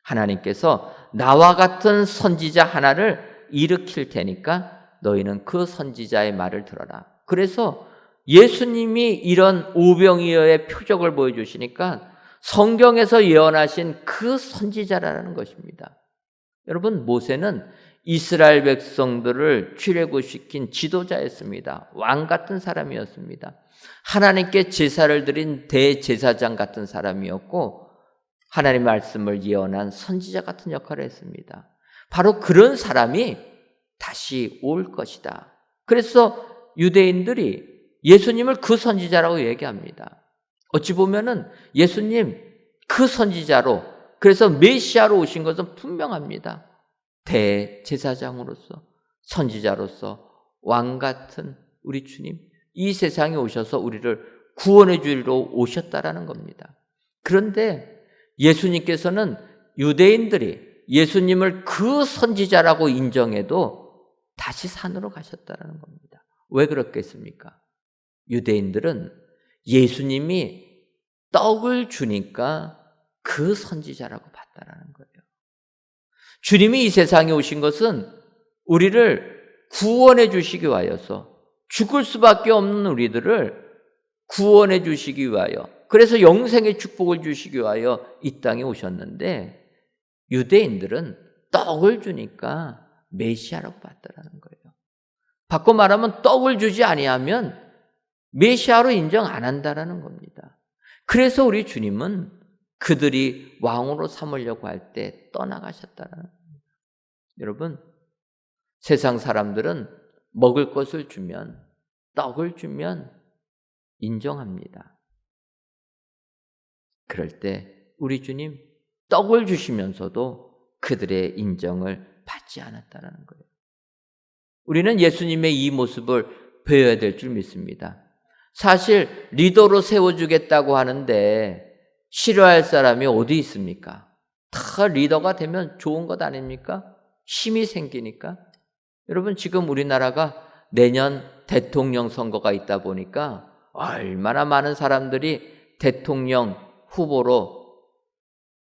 하나님께서 나와 같은 선지자 하나를 일으킬 테니까 너희는 그 선지자의 말을 들어라. 그래서 예수님이 이런 오병이어의 표적을 보여주시니까 성경에서 예언하신 그 선지자라는 것입니다. 여러분, 모세는 이스라엘 백성들을 출애굽시킨 지도자였습니다. 왕 같은 사람이었습니다. 하나님께 제사를 드린 대제사장 같은 사람이었고 하나님의 말씀을 예언한 선지자 같은 역할을 했습니다. 바로 그런 사람이 다시 올 것이다. 그래서 유대인들이 예수님을 그 선지자라고 얘기합니다. 어찌 보면은 예수님 그 선지자로, 그래서 메시아로 오신 것은 분명합니다. 대제사장으로서, 선지자로서, 왕 같은 우리 주님, 이 세상에 오셔서 우리를 구원해 주리러 오셨다라는 겁니다. 그런데 예수님께서는 유대인들이 예수님을 그 선지자라고 인정해도 다시 산으로 가셨다는 겁니다. 왜 그렇겠습니까? 유대인들은 예수님이 떡을 주니까 그 선지자라고 봤다라는 거예요. 주님이 이 세상에 오신 것은 우리를 구원해 주시기 위하여서, 죽을 수밖에 없는 우리들을 구원해 주시기 위하여, 그래서 영생의 축복을 주시기 위하여 이 땅에 오셨는데, 유대인들은 떡을 주니까 메시아라고 봤다라는 거예요. 바꿔 말하면 떡을 주지 아니하면 메시아로 인정 안 한다라는 겁니다. 그래서 우리 주님은 그들이 왕으로 삼으려고 할 때 떠나가셨다라는 겁니다. 여러분, 세상 사람들은 먹을 것을 주면, 떡을 주면 인정합니다. 그럴 때 우리 주님 떡을 주시면서도 그들의 인정을 받지 않았다는 거예요. 우리는 예수님의 이 모습을 배워야 될 줄 믿습니다. 사실 리더로 세워주겠다고 하는데 싫어할 사람이 어디 있습니까? 다 리더가 되면 좋은 것 아닙니까? 힘이 생기니까. 여러분, 지금 우리나라가 내년 대통령 선거가 있다 보니까 얼마나 많은 사람들이 대통령 후보로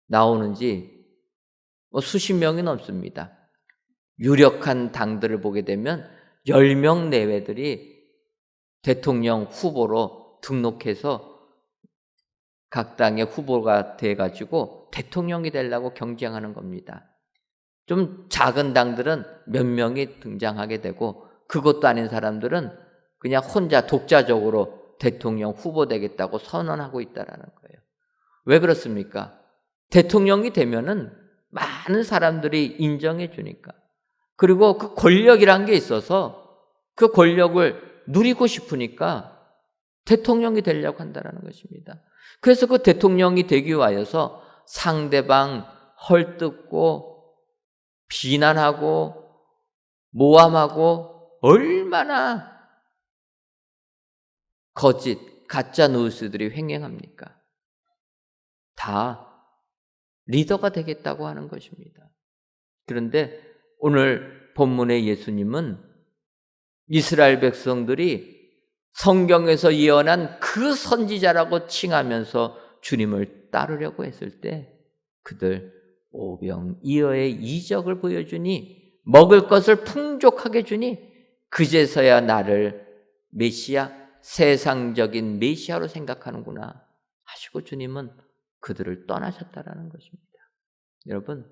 나오는지 수십 명이 넘습니다. 유력한 당들을 보게 되면 10명 내외들이 대통령 후보로 등록해서 각 당의 후보가 돼가지고 대통령이 되려고 경쟁하는 겁니다. 좀 작은 당들은 몇 명이 등장하게 되고, 그것도 아닌 사람들은 그냥 혼자 독자적으로 대통령 후보 되겠다고 선언하고 있다라는 거예요. 왜 그렇습니까? 대통령이 되면은 많은 사람들이 인정해 주니까, 그리고 그 권력이란 게 있어서 그 권력을 누리고 싶으니까 대통령이 되려고 한다는 것입니다. 그래서 그 대통령이 되기 위하여서 상대방 헐뜯고 비난하고 모함하고 얼마나 거짓, 가짜 뉴스들이 횡행합니까? 다 리더가 되겠다고 하는 것입니다. 그런데 오늘 본문의 예수님은 이스라엘 백성들이 성경에서 예언한 그 선지자라고 칭하면서 주님을 따르려고 했을 때 그들 오병이어의 이적을 보여주니, 먹을 것을 풍족하게 주니 그제서야 나를 메시아, 세상적인 메시아로 생각하는구나 하시고 주님은 그들을 떠나셨다라는 것입니다. 여러분,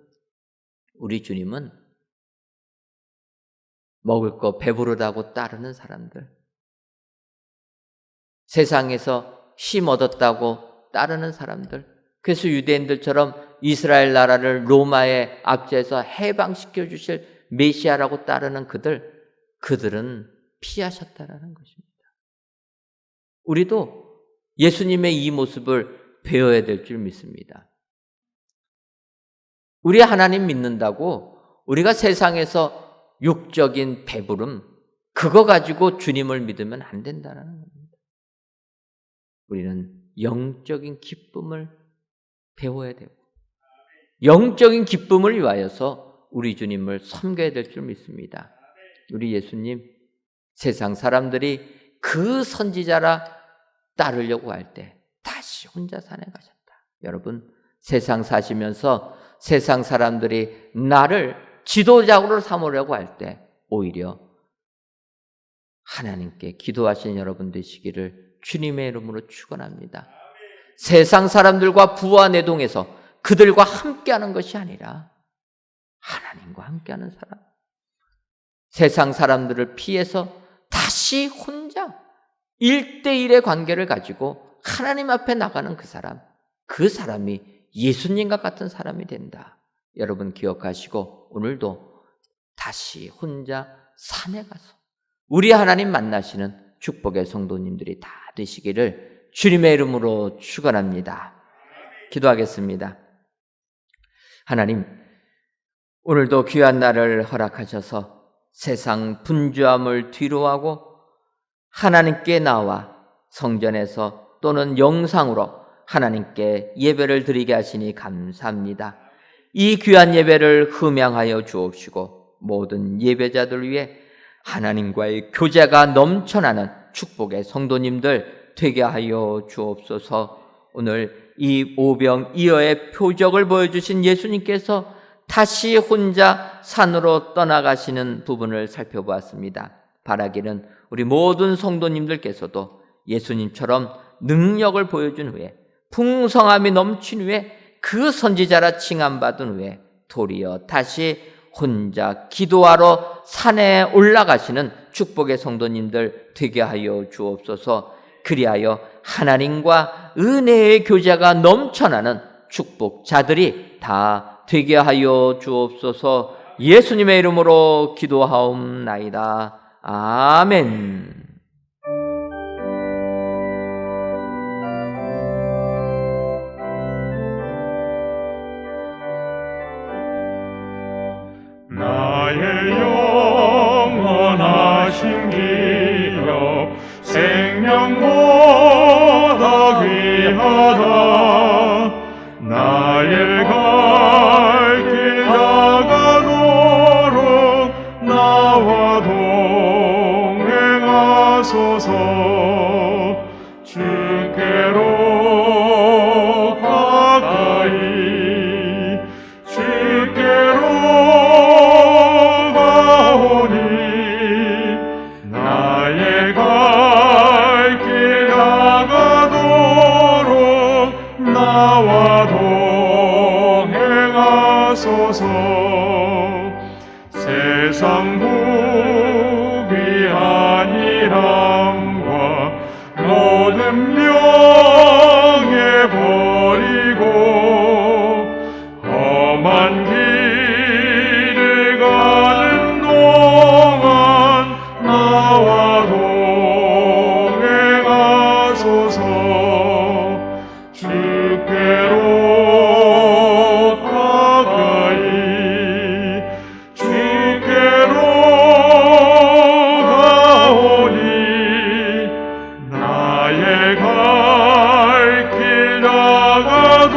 우리 주님은 먹을 거 배부르다고 따르는 사람들, 세상에서 힘 얻었다고 따르는 사람들, 그래서 유대인들처럼 이스라엘 나라를 로마의 압제에서 해방시켜 주실 메시아라고 따르는 그들은 피하셨다라는 것입니다. 우리도 예수님의 이 모습을 배워야 될 줄 믿습니다. 우리 하나님 믿는다고 우리가 세상에서 육적인 배부름, 그거 가지고 주님을 믿으면 안 된다는 겁니다. 우리는 영적인 기쁨을 배워야 되고, 영적인 기쁨을 위하여서 우리 주님을 섬겨야 될 줄 믿습니다. 우리 예수님, 세상 사람들이 그 선지자라 따르려고 할 때 다시 혼자 산에 가셨다. 여러분, 세상 사시면서 세상 사람들이 나를 지도자로 삼으려고 할 때 오히려 하나님께 기도하시는 여러분 되시기를 주님의 이름으로 축원합니다. 세상 사람들과 부와 내동해서 그들과 함께하는 것이 아니라 하나님과 함께하는 사람, 세상 사람들을 피해서 다시 혼자 1대1의 관계를 가지고 하나님 앞에 나가는 그 사람이 예수님과 같은 사람이 된다. 여러분 기억하시고 오늘도 다시 혼자 산에 가서 우리 하나님 만나시는 축복의 성도님들이 다 되시기를 주님의 이름으로 축원합니다. 기도하겠습니다. 하나님, 오늘도 귀한 날을 허락하셔서 세상 분주함을 뒤로하고 하나님께 나와 성전에서 또는 영상으로 하나님께 예배를 드리게 하시니 감사합니다. 이 귀한 예배를 흠양하여 주옵시고 모든 예배자들 위해 하나님과의 교제가 넘쳐나는 축복의 성도님들 되게 하여 주옵소서. 오늘 이 오병이어의 표적을 보여주신 예수님께서 다시 혼자 산으로 떠나가시는 부분을 살펴보았습니다. 바라기는 우리 모든 성도님들께서도 예수님처럼 능력을 보여준 후에 풍성함이 넘친 후에 그 선지자라 칭함받은 후에 도리어 다시 혼자 기도하러 산에 올라가시는 축복의 성도님들 되게 하여 주옵소서. 그리하여 하나님과 은혜의 교제가 넘쳐나는 축복자들이 다 되게 하여 주옵소서. 예수님의 이름으로 기도하옵나이다. 아멘. 나의 영원하신 기업 생명보다 귀하다. 나의 갈 길 나가도록 나와 동행하소서. 주께로 가까이 주께로 가오니 나의 갈 길 나가도록 나와 동행하소서. 세상 부귀 안일함과 모든 명예 버리고 험한 길을 가는 동안 나와 동행하소서. 주께로 가까이 주께로 가오니 나의 갈 길 나가도록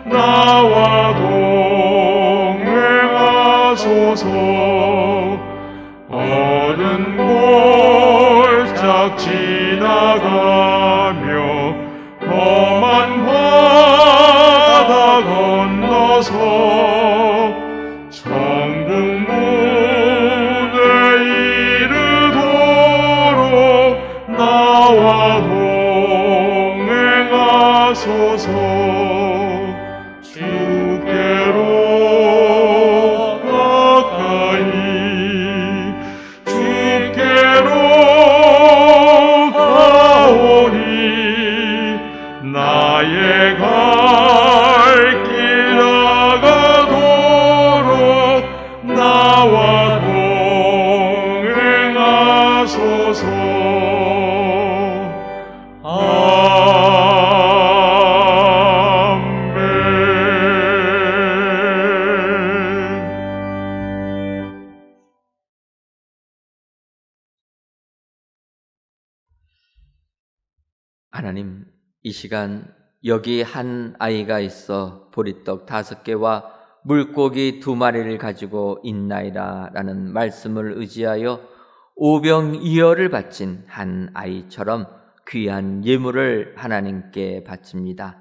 나와 동행하소서. 어느 골짝 지나가며 험한 바다 건너서 천국문에 이르도록 나와 동행하소서. 주께로 가까이 주께로 가오니 나의 갈 길 나가도록 나와 동행하소서. 아멘. 하나님, 이 시간 여기 한 아이가 있어 보리떡 5개와 물고기 2마리를 가지고 있나이다 라는 말씀을 의지하여 오병이어를 바친 한 아이처럼 귀한 예물을 하나님께 바칩니다.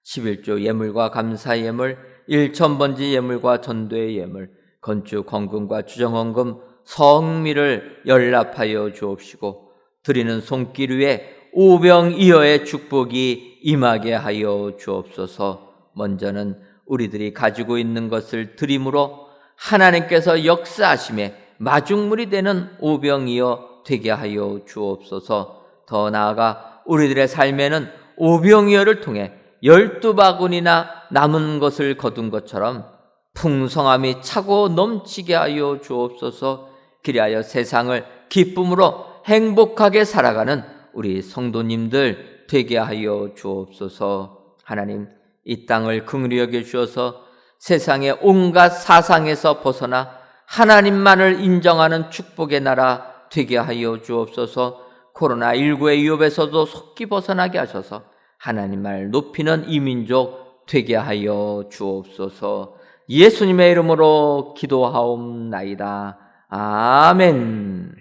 11조 예물과 감사 예물, 1천번지 예물과 전도의 예물, 건축 헌금과 주정 헌금, 성미를 연락하여 주옵시고 드리는 손길 위에 오병이어의 축복이 임하게 하여 주옵소서. 먼저는 우리들이 가지고 있는 것을 드림으로 하나님께서 역사하심에 마중물이 되는 오병이어 되게 하여 주옵소서. 더 나아가 우리들의 삶에는 오병이어를 통해 12바구니나 남은 것을 거둔 것처럼 풍성함이 차고 넘치게 하여 주옵소서. 그리하여 세상을 기쁨으로 행복하게 살아가는 우리 성도님들 되게 하여 주옵소서. 하나님, 이 땅을 긍휼히 여겨 주셔서 세상의 온갖 사상에서 벗어나 하나님만을 인정하는 축복의 나라 되게 하여 주옵소서. 코로나19의 위협에서도 속히 벗어나게 하셔서 하나님을 높이는 이민족 되게 하여 주옵소서. 예수님의 이름으로 기도하옵나이다. 아멘.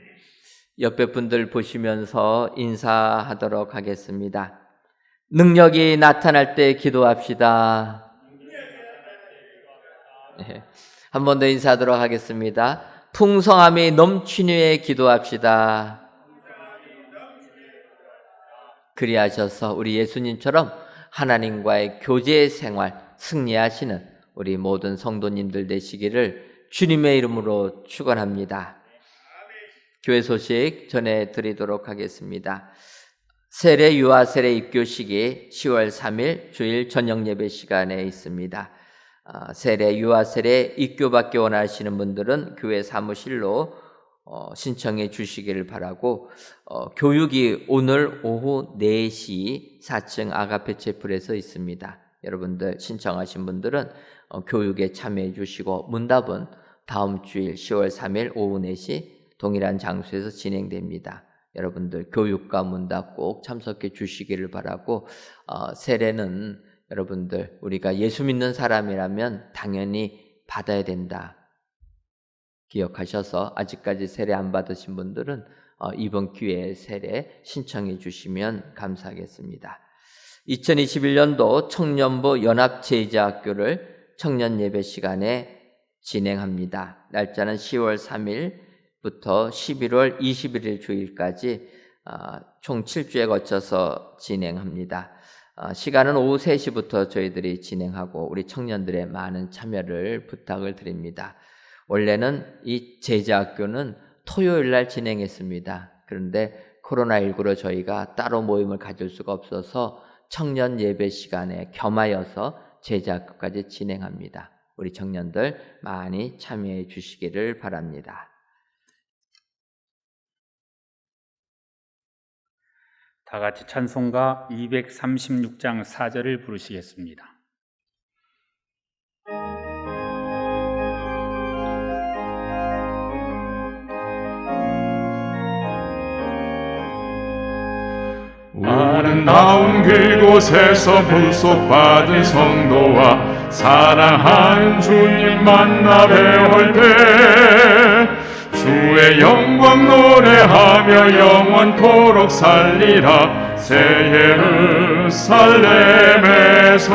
옆에 분들 보시면서 인사하도록 하겠습니다. 능력이 나타날 때 기도합시다. 한 번 더 인사하도록 하겠습니다. 풍성함이 넘친 후에 기도합시다. 그리하셔서 우리 예수님처럼 하나님과의 교제 생활 승리하시는 우리 모든 성도님들 되시기를 주님의 이름으로 축원합니다. 교회 소식 전해드리도록 하겠습니다. 세례 유아 세례 입교식이 10월 3일 주일 저녁 예배 시간에 있습니다. 세례 유아 세례 입교받기 원하시는 분들은 교회 사무실로 신청해 주시기를 바라고, 교육이 오늘 오후 4시 4층 아가페 채플에서 있습니다. 여러분들 신청하신 분들은 교육에 참여해 주시고, 문답은 다음 주일 10월 3일 오후 4시 동일한 장소에서 진행됩니다. 여러분들 교육과 문답 꼭 참석해 주시기를 바라고, 세례는 여러분들 우리가 예수 믿는 사람이라면 당연히 받아야 된다 기억하셔서, 아직까지 세례 안 받으신 분들은 이번 기회에 세례 신청해 주시면 감사하겠습니다. 2021년도 청년부 연합제자학교를 청년 예배 시간에 진행합니다. 날짜는 10월 3일부터 11월 21일 주일까지 총 7주에 거쳐서 진행합니다. 시간은 오후 3시부터 저희들이 진행하고 우리 청년들의 많은 참여를 부탁을 드립니다. 원래는 이 제자학교는 토요일 날 진행했습니다. 그런데 코로나19로 저희가 따로 모임을 가질 수가 없어서 청년 예배 시간에 겸하여서 제자학교까지 진행합니다. 우리 청년들 많이 참여해 주시기를 바랍니다. 다 같이 찬송가 236장 4절을 부르시겠습니다. 아름다운 그곳에서 부속받은 성도와 사랑하는 주님 만나 뵈올 때 주의 영광 노래하며 영원토록 살리라. 새 예루살렘에서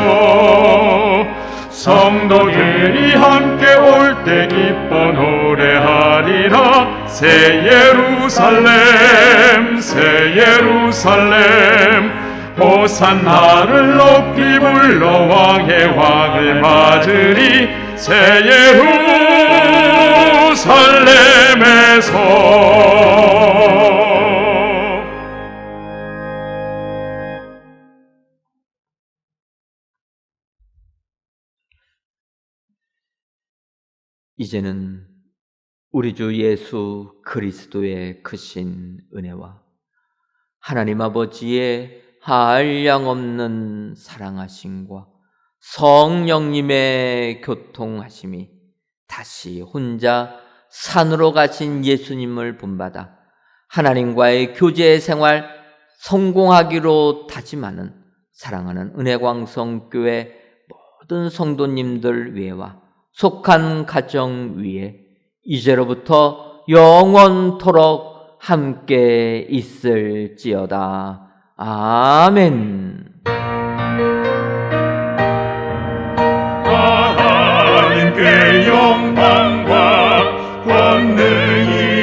성도들이 함께 올 때 기뻐 노래하리라. 새 예루살렘 새 예루살렘 호산나를 높이 불러 왕의 왕을 맞으리. 새 예루살렘에서 이제는 우리 주 예수 그리스도의 크신 은혜와 하나님 아버지의 한량없는 사랑하심과 성령님의 교통하심이 다시 혼자 산으로 가신 예수님을 본받아 하나님과의 교제 생활 성공하기로 다짐하는 사랑하는 은혜광성교회 모든 성도님들 위에와 속한 가정 위에 이제로부터 영원토록 함께 있을지어다. 아멘. 하나님께 영광과 권능이